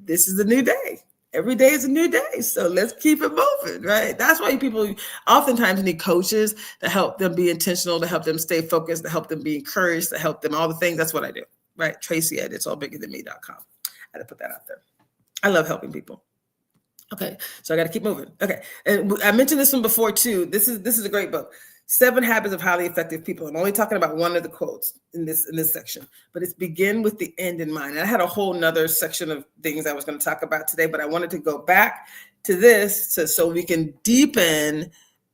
This is a new day. Every day is a new day. So let's keep it moving, right? That's why people oftentimes need coaches to help them be intentional, to help them stay focused, to help them be encouraged, to help them all the things. That's what I do, right? Traci at itsallbiggerthanme.com. I had to put that out there. I love helping people. Okay, so I got to keep moving. Okay, and I mentioned this one before too. This is a great book. 7 Habits of Highly Effective People. I'm only talking about one of the quotes in this section, but it's begin with the end in mind. And I had a whole nother section of things I was going to talk about today, but I wanted to go back to this so we can deepen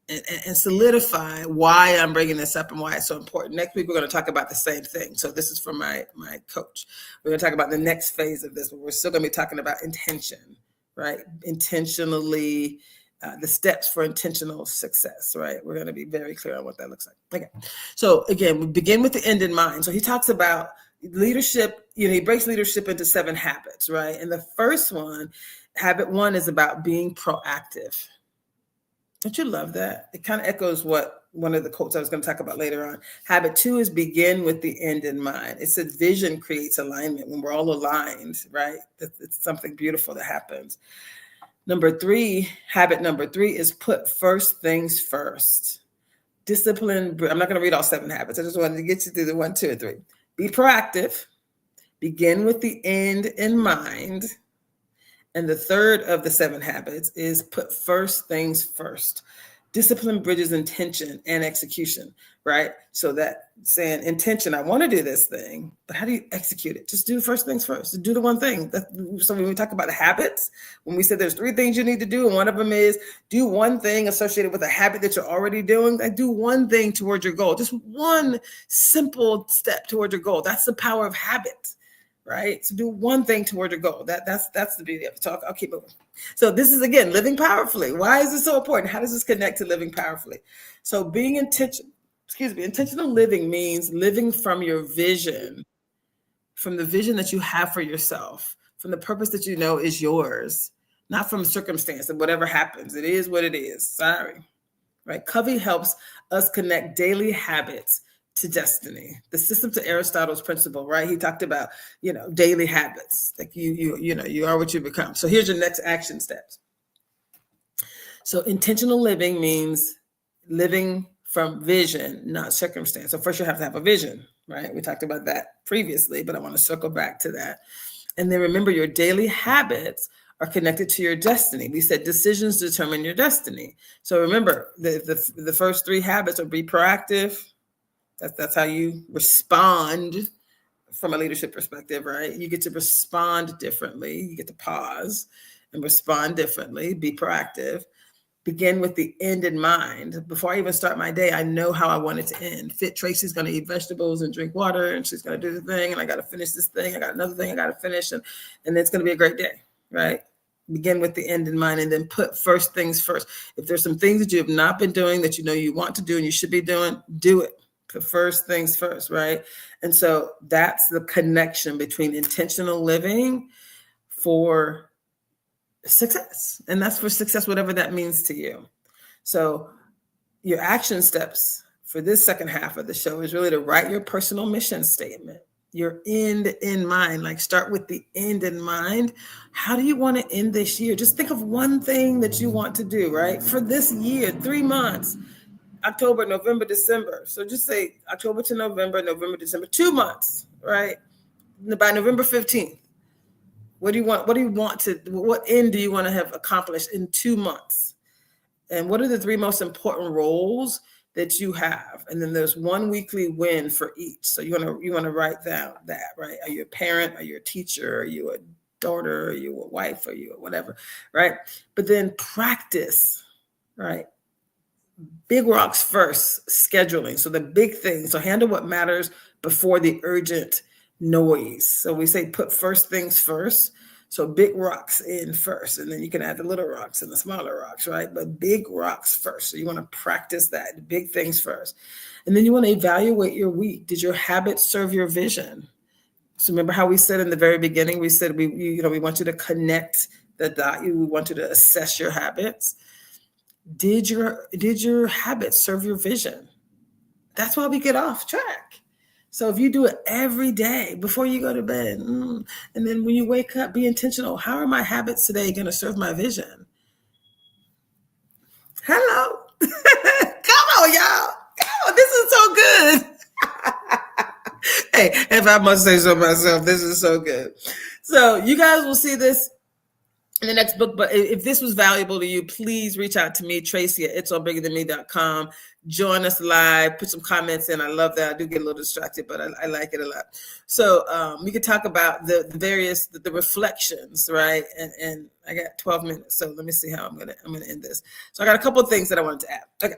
and solidify why I'm bringing this up and why it's so important. Next week, we're going to talk about the same thing. So this is from my coach. We're going to talk about the next phase of this, but we're still going to be talking about intention, right? Intentionally, the steps for intentional success, right? We're going to be very clear on what that looks like. Okay. So again, we begin with the end in mind. So he talks about leadership, he breaks leadership into 7 habits, right? And the first one, habit 1 is about being proactive. Don't you love that? It kind of echoes what one of the quotes I was going to talk about later on. Habit 2 is begin with the end in mind. It says vision creates alignment. When we're all aligned, right? It's something beautiful that happens. Habit number 3 is put first things first. Discipline. I'm not going to read all 7 habits. I just wanted to get you through the 1, 2, and 3. Be proactive. Begin with the end in mind. And the third of the 7 habits is put first things first. Discipline bridges intention and execution, right? So that saying intention, I want to do this thing, but how do you execute it? Just do first things first. Just do the one thing. So when we talk about habits, when we said there's 3 things you need to do, and one of them is do one thing associated with a habit that you're already doing, like do one thing towards your goal. Just one simple step towards your goal. That's the power of habit. Right? So do one thing toward your goal. That's the beauty of the talk. I'll keep moving. So this is, again, living powerfully. Why is this so important? How does this connect to living powerfully? So being intentional living means living from your vision, from the vision that you have for yourself, from the purpose that you know is yours, not from circumstance and whatever happens. It is what it is. Sorry. Right? Covey helps us connect daily habits to destiny. The system to Aristotle's principle, right? He talked about, daily habits. Like you are what you become. So here's your next action steps. So intentional living means living from vision, not circumstance. So first you have to have a vision, right? We talked about that previously, but I want to circle back to that. And then remember, your daily habits are connected to your destiny. We said decisions determine your destiny. So remember, the first 3 habits are be proactive. That's how you respond from a leadership perspective, right? You get to respond differently. You get to pause and respond differently, be proactive, begin with the end in mind. Before I even start my day, I know how I want it to end. Tracy's going to eat vegetables and drink water, and she's going to do the thing, and I got to finish this thing. I got another thing I got to finish, and it's going to be a great day, right? Begin with the end in mind, and then put first things first. If there's some things that you have not been doing that you know you want to do and you should be doing, do it. Put first things first, right? And so that's the connection between intentional living for success. And that's for success, whatever that means to you. So your action steps for this second half of the show is really to write your personal mission statement, your end in mind. Like start with the end in mind. How do you want to end this year? Just think of one thing that you want to do, right? For this year, 3 months. October, November, December. So just say October to November, November, December, 2 months, right? By November 15th, what end do you want to have accomplished in 2 months? And what are the 3 most important roles that you have? And then there's 1 weekly win for each. So you want to write down that, right? Are you a parent? Are you a teacher? Are you a daughter? Are you a wife? Are you whatever, right? But then practice, right? Big rocks first, scheduling. So the big things. So handle what matters before the urgent noise. So we say put first things first. So big rocks in first, and then you can add the little rocks and the smaller rocks, right? But big rocks first. So you want to practice that, big things first. And then you want to evaluate your week. Did your habits serve your vision? So remember how we said in the very beginning, we said we want you to connect the dot. We want you to assess your habits. Did your habits serve your vision? That's why we get off track. So if you do it every day before you go to bed, and then when you wake up, be intentional. How are my habits today going to serve my vision? Hello. Come on, y'all. Come on, this is so good. Hey, if I must say so myself, this is so good. So you guys will see this in the next book, but if this was valuable to you, please reach out to me, Traci at itsallbiggerthanme.com. Join us live, put some comments in. I love that. I do get a little distracted, but I like it a lot. So we could talk about the reflections, right? And I got 12 minutes, so let me see how I'm gonna end this. So I got a couple of things that I wanted to add. Okay.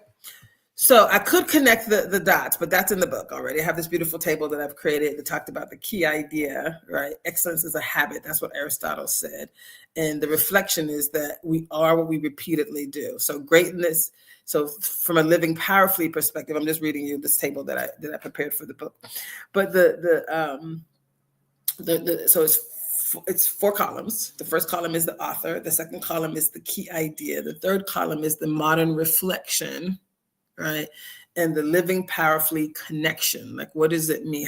So I could connect the dots, but that's in the book already. I have this beautiful table that I've created that talked about the key idea, right? Excellence is a habit. That's what Aristotle said. And the reflection is that we are what we repeatedly do. So greatness. So from a living powerfully perspective, I'm just reading you this table that I prepared for the book. But so it's 4 columns. The first column is the author. The second column is the key idea. The third column is the modern reflection, right? And the living powerfully connection. Like, what does it mean?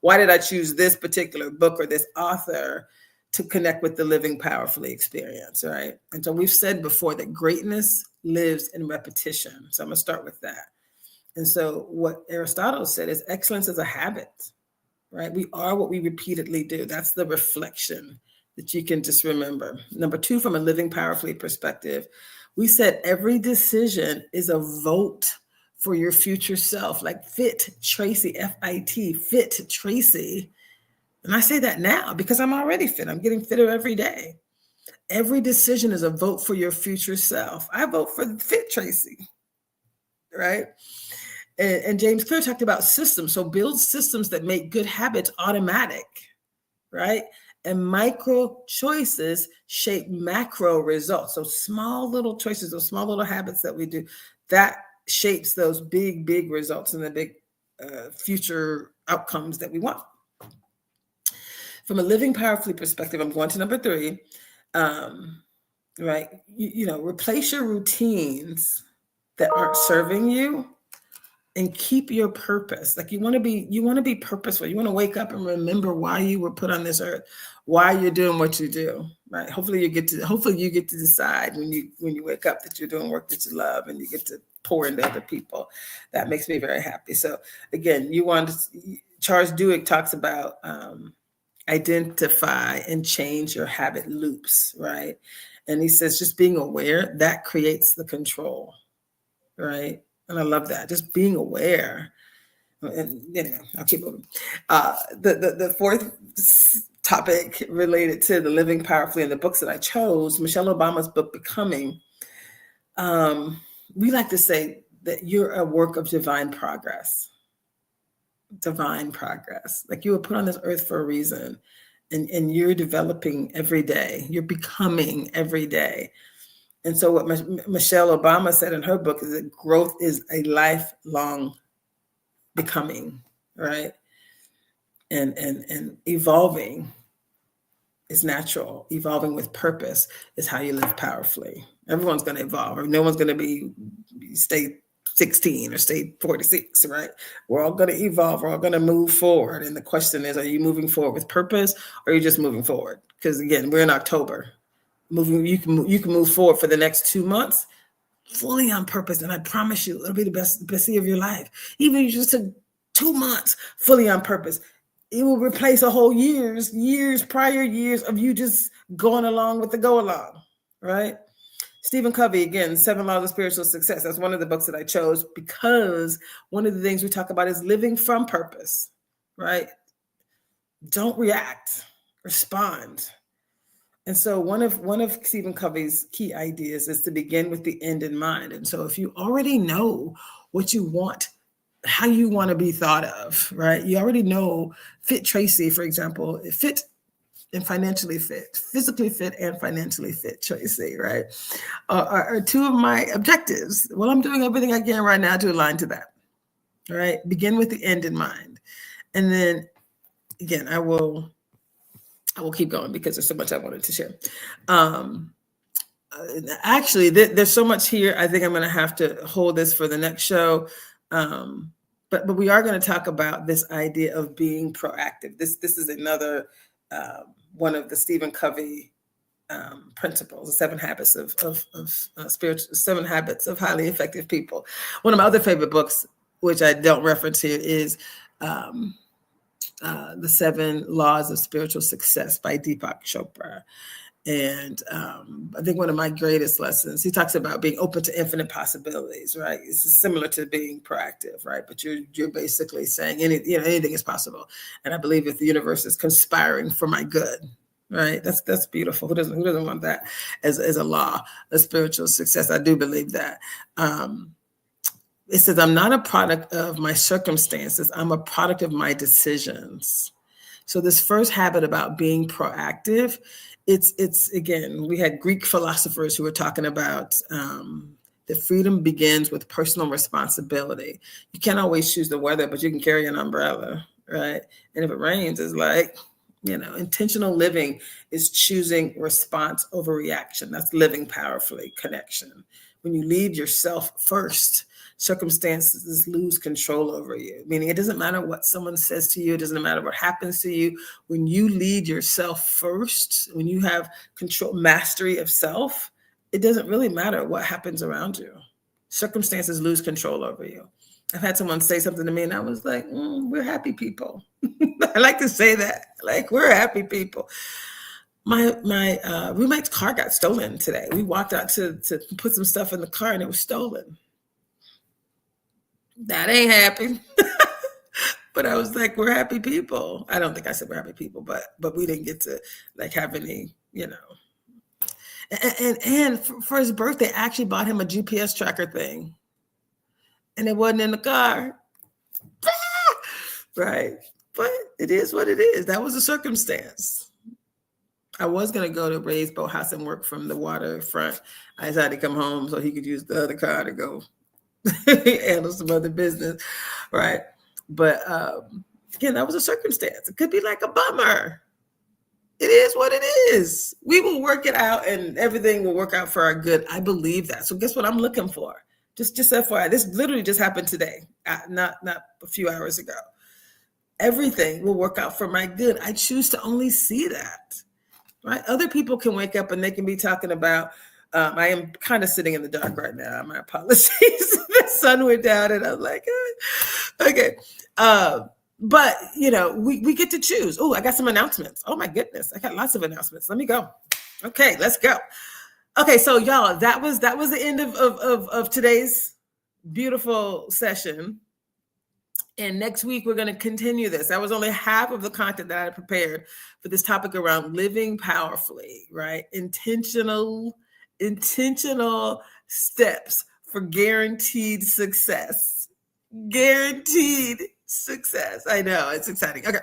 Why did I choose this particular book or this author to connect with the living powerfully experience, right? And so we've said before that greatness lives in repetition. So I'm gonna start with that. And so what Aristotle said is excellence is a habit, right? We are what we repeatedly do. That's the reflection that you can just remember. Number 2, from a living powerfully perspective, we said every decision is a vote for your future self. Like fit Traci, F-I-T, fit Traci. And I say that now because I'm already fit. I'm getting fitter every day. Every decision is a vote for your future self. I vote for fit Traci, right? And James Clear talked about systems. So build systems that make good habits automatic, right? And micro choices shape macro results. So small little choices, those small little habits that we do, that shapes those big, big results and the big future outcomes that we want. From a living powerfully perspective, I'm going to number 3, right? Replace your routines that aren't serving you and keep your purpose. Like you want to be purposeful. You want to wake up and remember why you were put on this earth, why you're doing what you do, right? Hopefully you get to decide when you wake up that you're doing work that you love and you get to pour into other people. That makes me very happy. So again, Charles Duhigg talks about identify and change your habit loops, right? And he says just being aware, that creates the control, right? And I love that, just being aware. And I'll keep moving. The 4th topic related to the living powerfully in the books that I chose, Michelle Obama's book, Becoming. We like to say that you're a work of divine progress. Divine progress. Like you were put on this earth for a reason, and you're developing every day. You're becoming every day. And so what Michelle Obama said in her book is that growth is a lifelong becoming, right? And evolving is natural. Evolving with purpose is how you live powerfully. Everyone's going to evolve. No one's going to stay 16 or stay 46, right? We're all going to evolve. We're all going to move forward. And the question is, are you moving forward with purpose or are you just moving forward? Because again, we're in October. You can move forward for the next 2 months fully on purpose. And I promise you, it'll be the best year of your life. Even if you just took 2 months fully on purpose, it will replace a whole prior years of you just going along with the go along, right? Stephen Covey, again, 7 Laws of Spiritual Success. That's one of the books that I chose because one of the things we talk about is living from purpose, right? Don't react, respond. And so one of Stephen Covey's key ideas is to begin with the end in mind. And so if you already know what you want, how you want to be thought of, right? You already know fit Traci, for example, fit and financially fit, physically fit and financially fit Traci, right? Are 2 of my objectives. Well, I'm doing everything I can right now to align to that, right? Begin with the end in mind. And then again, I will keep going because there's so much I wanted to share. Actually, there's so much here. I think I'm going to have to hold this for the next show. But we are going to talk about this idea of being proactive. This is another one of the Stephen Covey principles, the 7 habits of spiritual, 7 habits of highly effective people. One of my other favorite books, which I don't reference here, is The 7 Laws of Spiritual Success by Deepak Chopra. And I think one of my greatest lessons, he talks about being open to infinite possibilities, right? It's similar to being proactive, right? But you're basically saying anything is possible. And I believe if the universe is conspiring for my good, right? That's beautiful. Who doesn't want that as a law of spiritual success? I do believe that. It says, I'm not a product of my circumstances. I'm a product of my decisions. So this first habit about being proactive, it's again, we had Greek philosophers who were talking about that freedom begins with personal responsibility. You can't always choose the weather, but you can carry an umbrella, right? And if it rains, it's like, intentional living is choosing response over reaction. That's living powerfully, connection. When you lead yourself first, circumstances lose control over you. Meaning it doesn't matter what someone says to you. It doesn't matter what happens to you. When you lead yourself first, when you have control, mastery of self, it doesn't really matter what happens around you. Circumstances lose control over you. I've had someone say something to me and I was like, we're happy people. I like to say that, like, we're happy people. My roommate's car got stolen today. We walked out to put some stuff in the car and it was stolen. That ain't happy. But I was like, we're happy people. I don't think I said we're happy people, but we didn't get to like have any, you know. And for his birthday, I actually bought him a GPS tracker thing. And it wasn't in the car. Right. But it is what it is. That was a circumstance. I was going to go to Ray's boathouse and work from the waterfront. I decided to come home so he could use the other car to go handle some other business. Right. But again, that was a circumstance. It could be like a bummer. It is what it is. We will work it out and everything will work out for our good. I believe that. So guess what I'm looking for? Just FYI, this literally just happened today, not a few hours ago. Everything will work out for my good. I choose to only see that. Right? Other people can wake up and they can be talking about, I am kind of sitting in the dark right now. My apologies. The sun went down and I'm like, okay. But, you know, we get to choose. Oh, I got some announcements. Oh, my goodness. I got lots of announcements. Let me go. Okay, let's go. Okay, so y'all, that was the end of today's beautiful session. And next week, we're going to continue this. That was only half of the content that I had prepared for this topic around living powerfully, right? Intentional steps for guaranteed success. Guaranteed success. I know, it's exciting. Okay.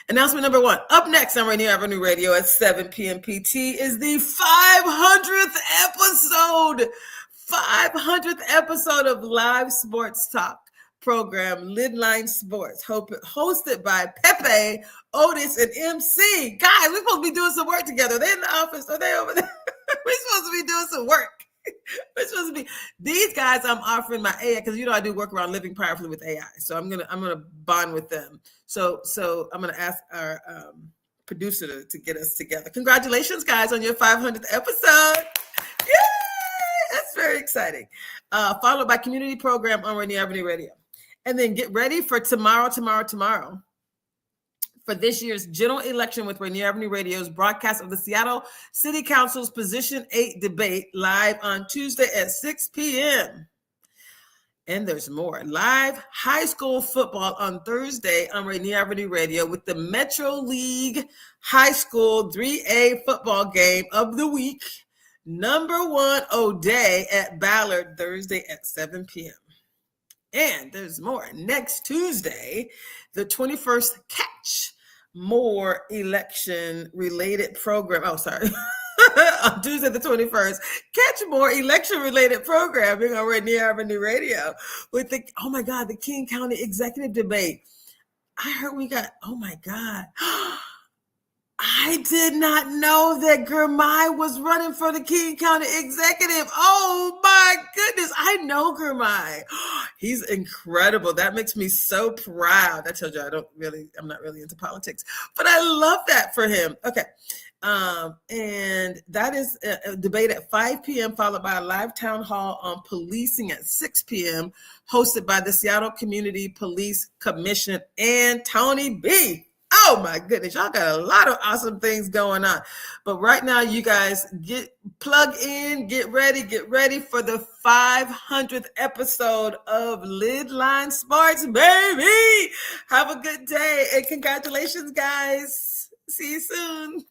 Announcement number 1. Up next on Rainier Avenue Radio at 7 p.m. PT is the 500th episode. 500th episode of live sports talk program, Lidline Sports, hosted by Pepe, Otis, and MC. Guys, we're supposed to be doing some work together. They're in the office. Are they over there? We're supposed to be doing some work. We're supposed to be. These guys, I'm offering my AI because you know I do work around living powerfully with AI. So I'm gonna bond with them. So I'm gonna ask our producer to get us together. Congratulations, guys, on your 500th episode. Yay! That's very exciting. Followed by community program on Rainier Avenue Radio. And then get ready for tomorrow, for this year's general election with Rainier Avenue Radio's broadcast of the Seattle City Council's Position 8 debate live on Tuesday at 6 p.m. And there's more. Live high school football on Thursday on Rainier Avenue Radio with the Metro League High School 3A football game of the week. Number 1 O'Day at Ballard Thursday at 7 p.m. And there's more. Next Tuesday, the 21st Catch More election-related program. Oh, sorry. On Tuesday the 21st, Catch More election-related programming on Rainier Avenue Radio with the, oh my God, the King County Executive Debate. I heard we got, oh my God. I did not know that Girmay was running for the King County Executive. Oh my goodness. I know Girmay. He's incredible. That makes me so proud. I told you I'm not really into politics, but I love that for him. Okay. And that is a debate at 5 p.m. followed by a live town hall on policing at 6 p.m. hosted by the Seattle Community Police Commission and Tony B. Oh my goodness, y'all got a lot of awesome things going on. But right now, you guys plug in, get ready for the 500th episode of Lidline Sports, baby. Have a good day and congratulations, guys. See you soon.